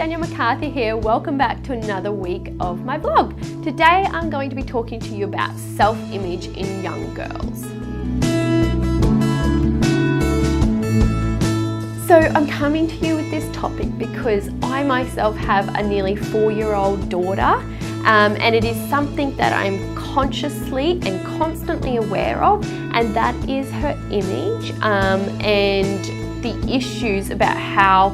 Danielle McCarthy here. Welcome back to another week of my vlog. Today I'm going to be talking to you about self-image in young girls. So I'm coming to you with this topic because I myself have a nearly 4-year-old daughter, and it is something that I'm consciously and constantly aware of, and that is her image and the issues about how,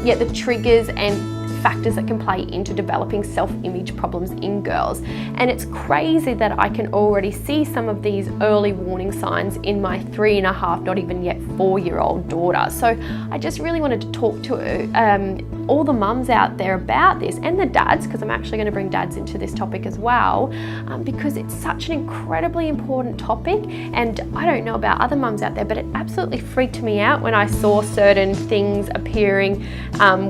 the triggers and factors that can play into developing self-image problems in girls. And it's crazy that I can already see some of these early warning signs in my 3.5, not even yet 4-year-old daughter. So I just really wanted to talk to all the mums out there about this, and the dads, because I'm actually going to bring dads into this topic as well, because it's such an incredibly important topic. And I don't know about other mums out there, but it absolutely freaked me out when I saw certain things appearing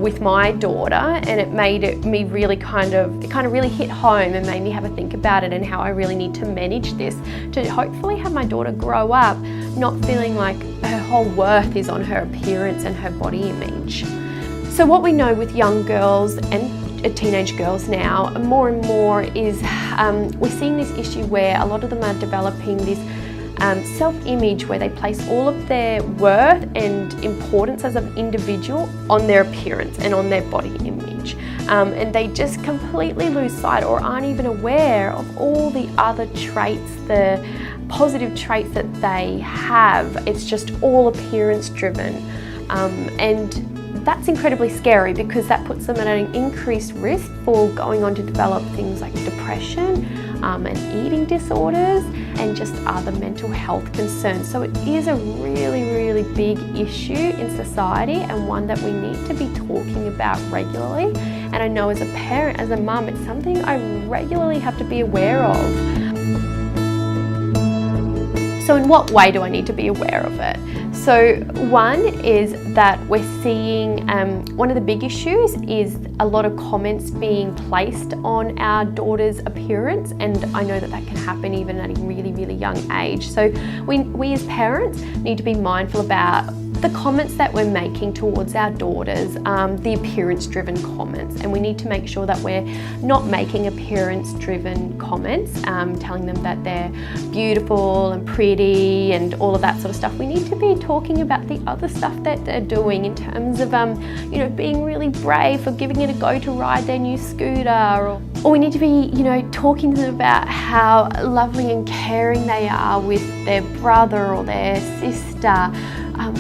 with my daughter, and it made me really kind of really hit home and made me have a think about it and how I really need to manage this to hopefully have my daughter grow up not feeling like her whole worth is on her appearance and her body image. So what we know with young girls and teenage girls now, more and more, is we're seeing this issue where a lot of them are developing this self-image where they place all of their worth and importance as an individual on their appearance and on their body image. And they just completely lose sight or aren't even aware of all the other traits, the positive traits that they have. It's just all appearance driven. And that's incredibly scary because that puts them at an increased risk for going on to develop things like depression and eating disorders and just other mental health concerns. So it is a really, really big issue in society, and one that we need to be talking about regularly. And I know as a parent, as a mum, it's something I regularly have to be aware of. So in what way do I need to be aware of it? So one is that we're seeing, one of the big issues is a lot of comments being placed on our daughter's appearance, and I know that can happen even at a really, really young age. So we as parents need to be mindful about the comments that we're making towards our daughters, the appearance-driven comments, and we need to make sure that we're not making appearance-driven comments, telling them that they're beautiful and pretty and all of that sort of stuff. We need to be talking about the other stuff that they're doing in terms of, being really brave for giving it a go to ride their new scooter, or we need to be, talking to them about how lovely and caring they are with their brother or their sister.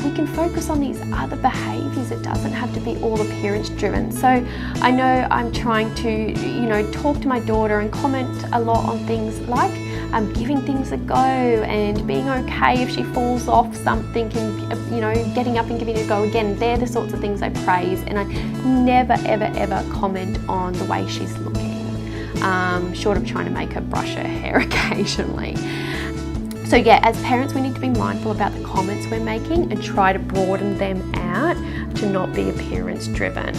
We can focus on these other behaviours. It doesn't have to be all appearance driven. So I know I'm trying to, talk to my daughter and comment a lot on things like giving things a go and being okay if she falls off something and, getting up and giving it a go again. They're the sorts of things I praise, and I never, ever, ever comment on the way she's looking, short of trying to make her brush her hair occasionally. So yeah, as parents, we need to be mindful about the comments we're making and try to broaden them out to not be appearance driven.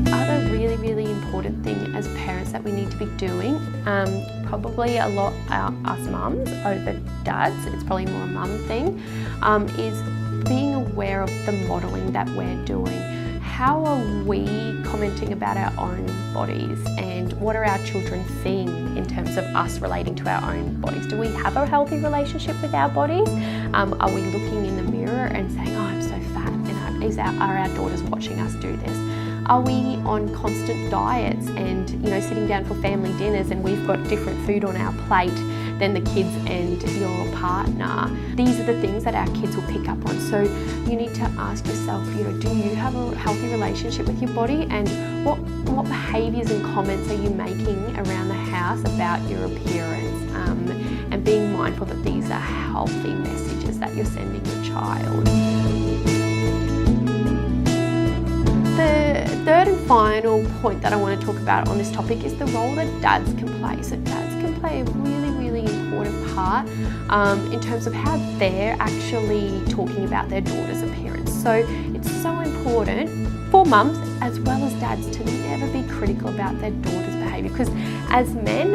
The other really, really important thing as parents that we need to be doing, probably a lot us mums over dads, it's probably more a mum thing, is being aware of the modelling that we're doing. How are we commenting about our own bodies, and what are our children seeing in terms of us relating to our own bodies? Do we have a healthy relationship with our bodies? Are we looking in the mirror and saying, oh, I'm so fat, and are our daughters watching us do this? Are we on constant diets and, sitting down for family dinners and we've got different food on our plate than the kids and your partner? These are the things that our kids will pick up on. So you need to ask yourself, do you have a healthy relationship with your body, and what behaviours and comments are you making around the house about your appearance? And being mindful that these are healthy messages that you're sending your child. The third and final point that I want to talk about on this topic is the role that dads can play. So dads can play a really, really important part in terms of how they're actually talking about their daughter's appearance. So it's so important for mums as well as dads to never be critical about their daughter's behaviour. behaviour. Because as men,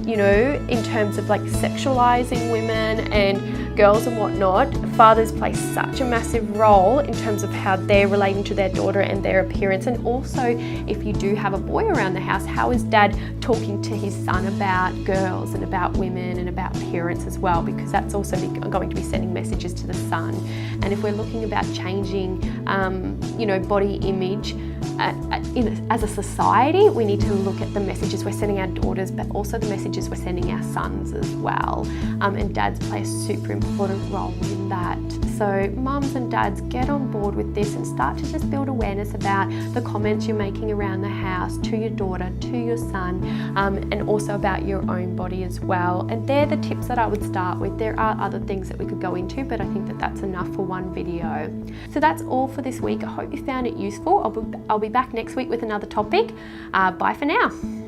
you know, in terms of like sexualising women and girls and whatnot, fathers play such a massive role in terms of how they're relating to their daughter and their appearance. And also, if you do have a boy around the house, how is dad talking to his son about girls and about women and about appearance as well? Because that's also going to be sending messages to the son. And if we're looking about changing, you know, body image as a society, we need to look at the messages we're sending our daughters, but also the messages we're sending our sons as well. And dads play a super important role in that. So mums and dads, get on board with this and start to just build awareness about the comments you're making around the house to your daughter, to your son, and also about your own body as well. And they're the tips that I would start with. There are other things that we could go into, but I think that that's enough for one video. So that's all for this week. I hope you found it useful. I'll be back next week with another topic. Bye for now.